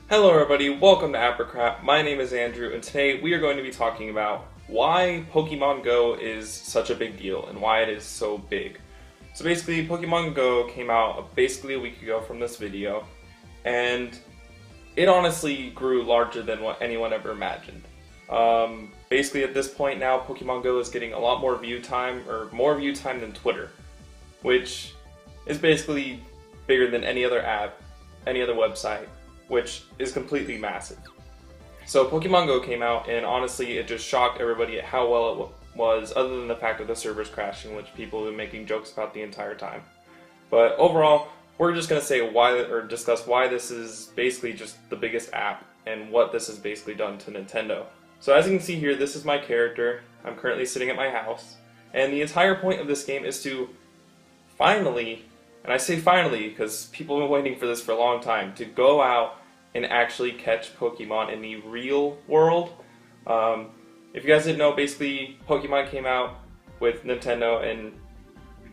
Hello everybody, welcome to Krapp. My name is Andrew, and today we are going to be talking about why Pokemon Go is such a big deal and why it is so big. So basically, Pokemon Go came out basically a week ago from this video, and it honestly grew larger than what anyone ever imagined. Basically at this point now, Pokemon Go is getting a lot more view time, or more view time than Twitter, which is basically bigger than any other app, any other website, which is completely massive. So Pokemon Go came out, and honestly, it just shocked everybody at how well it was, other than the fact of the servers crashing, which people have been making jokes about the entire time. But overall, we're just going to say why, or discuss why this is basically just the biggest app, and what this has basically done to Nintendo. So as you can see here, this is my character. I'm currently sitting at my house, and the entire point of this game is to finally, and I say finally because people have been waiting for this for a long time, to go out and actually catch Pokemon in the real world. If you guys didn't know, basically Pokemon came out with Nintendo and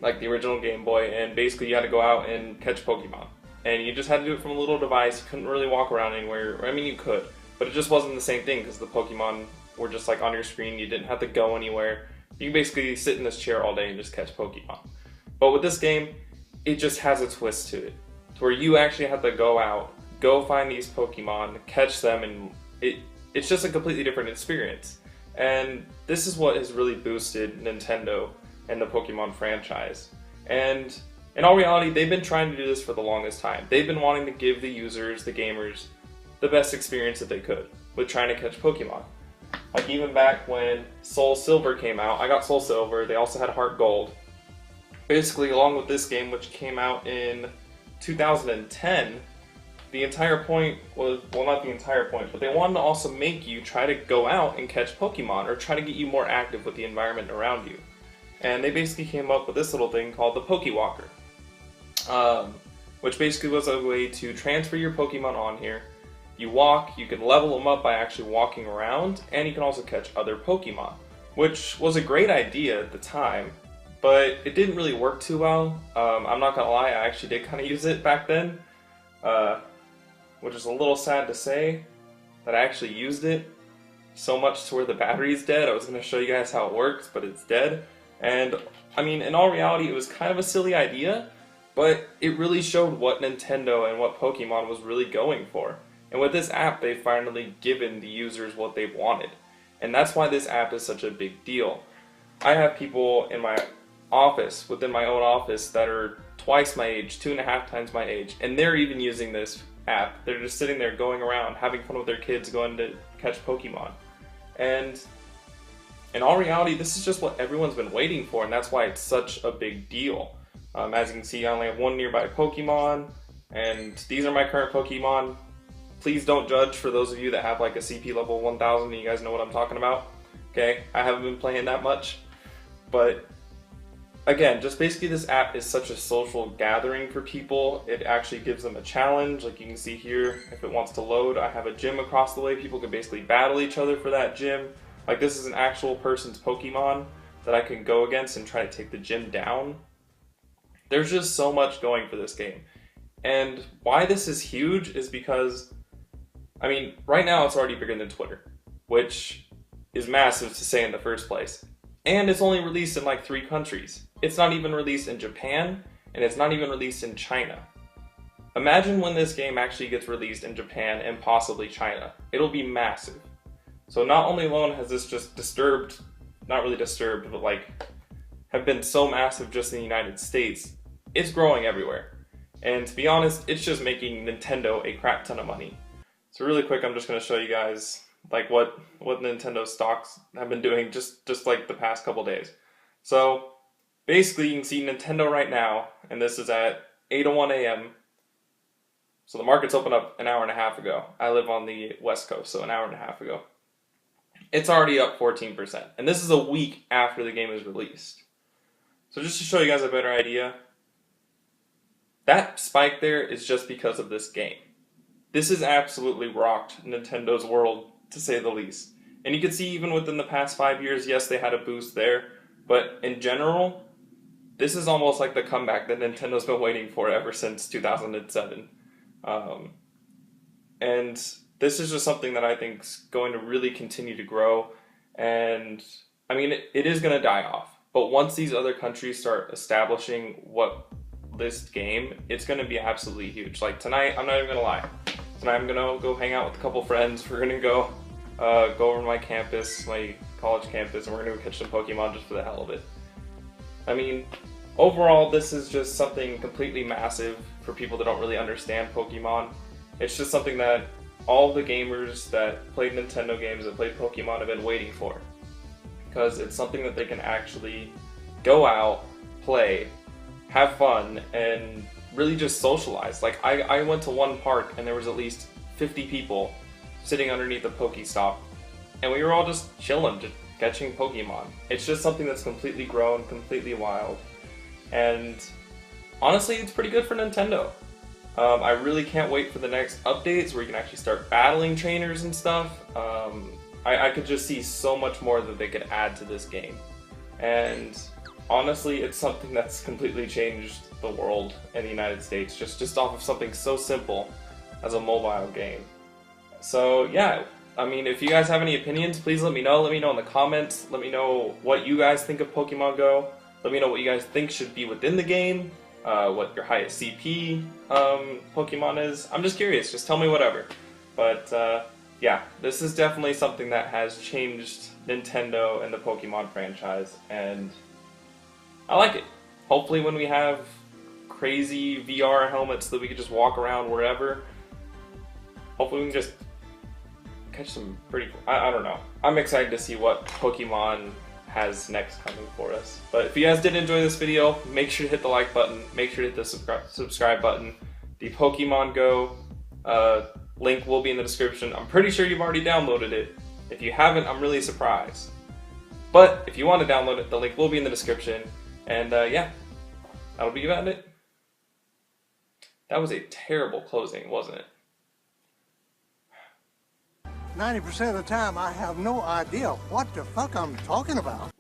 like the original Game Boy, and basically you had to go out and catch Pokemon. And you just had to do it from a little device. You couldn't really walk around anywhere. I mean, you could, but it just wasn't the same thing because the Pokemon were just like on your screen. You didn't have to go anywhere. You can basically sit in this chair all day and just catch Pokemon. But with this game, it just has a twist to it, to where you actually have to go out, go find these Pokemon, catch them, and it's just a completely different experience. And this is what has really boosted Nintendo and the Pokemon franchise. And in all reality, they've been trying to do this for the longest time. They've been wanting to give the users, the gamers, the best experience that they could with trying to catch Pokemon. Like even back when Soul Silver came out, I got Soul Silver, they also had Heart Gold. Basically, along with this game, which came out in 2010, the entire point was, well, not the entire point, but they wanted to also make you try to go out and catch Pokemon, or try to get you more active with the environment around you. And they basically came up with this little thing called the Pokewalker, which basically was a way to transfer your Pokemon on here. You walk, you can level them up by actually walking around, and you can also catch other Pokemon, which was a great idea at the time. But it didn't really work too well. I'm not gonna lie, I actually did kind of use it back then, which is a little sad to say that I actually used it so much to where the battery's dead. I was gonna show you guys how it works, but it's dead. And I mean, in all reality, it was kind of a silly idea, but it really showed what Nintendo and what Pokemon was really going for. And with this app, they've finally given the users what they wanted. And that's why this app is such a big deal. I have people in my office, within my own office, that are twice my age, 2.5 times my age, and they're even using this app. They're just sitting there going around having fun with their kids, going to catch Pokemon. And in all reality, this is just what everyone's been waiting for, and that's why it's such a big deal. As you can see, I only have one nearby Pokemon, and these are my current Pokemon. Please don't judge for those of you that have like a CP level 1000 and you guys know what I'm talking about. Okay, I haven't been playing that much, but again, just basically this app is such a social gathering for people. It actually gives them a challenge. Like you can see here, if it wants to load, I have a gym across the way. People can basically battle each other for that gym. Like this is an actual person's Pokemon that I can go against and try to take the gym down. There's just so much going for this game. And why this is huge is because, I mean, right now it's already bigger than Twitter, which is massive to say in the first place. And it's only released in like 3 countries. It's not even released in Japan, and it's not even released in China. Imagine when this game actually gets released in Japan and possibly China. It'll be massive. So not only alone has this just disturbed, not really disturbed, but like have been so massive just in the United States, it's growing everywhere. And to be honest, it's just making Nintendo a crap ton of money. So really quick, I'm just going to show you guys like what Nintendo stocks have been doing just like the past couple days. So basically you can see Nintendo right now, and this is at 8:01 a.m. So the market's opened up an hour and a half ago. I live on the West Coast, so an hour and a half ago. It's already up 14%, and this is a week after the game is released. So just to show you guys a better idea, that spike there is just because of this game. This has absolutely rocked Nintendo's world, to say the least. And you can see even within the past 5 years, yes, they had a boost there, but in general, this is almost like the comeback that Nintendo's been waiting for ever since 2007. And this is just something that I think is going to really continue to grow. And I mean, it is going to die off. But once these other countries start establishing this game, it's going to be absolutely huge. Like tonight, I'm not even going to lie. Tonight I'm going to go hang out with a couple friends. We're going to go over to my campus, my college campus, and we're going to go catch some Pokemon just for the hell of it. I mean, overall, this is just something completely massive for people that don't really understand Pokemon. It's just something that all the gamers that played Nintendo games, that played Pokemon, have been waiting for. Because it's something that they can actually go out, play, have fun, and really just socialize. Like, I went to one park and there was at least 50 people sitting underneath a Pokestop, and we were all just chilling, just catching Pokemon. It's just something that's completely grown, completely wild, and honestly, it's pretty good for Nintendo. I really can't wait for the next updates where you can actually start battling trainers and stuff. I could just see so much more that they could add to this game. And honestly, it's something that's completely changed the world in the United States, just off of something so simple as a mobile game. So yeah, I mean, if you guys have any opinions, please let me know. Let me know in the comments. Let me know what you guys think of Pokemon Go. Let me know what you guys think should be within the game. What your highest CP Pokemon is. I'm just curious. Just tell me whatever. But yeah, this is definitely something that has changed Nintendo and the Pokemon franchise, and I like it. Hopefully when we have crazy VR helmets that we can just walk around wherever, hopefully we can just catch some pretty cool. I don't know. I'm excited to see what Pokemon has next coming for us. But if you guys did enjoy this video, make sure to hit the like button, make sure to hit the subscribe button. The Pokemon Go link will be in the description. I'm pretty sure you've already downloaded it. If you haven't, I'm really surprised. But if you want to download it, the link will be in the description. And yeah, that'll be about it. That was a terrible closing, wasn't it? 90% of the time, I have no idea what the fuck I'm talking about.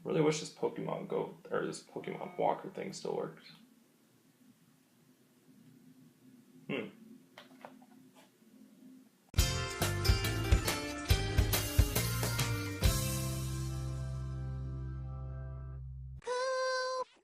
Really wish this Pokemon Go, or this Pokemon Walker thing still works.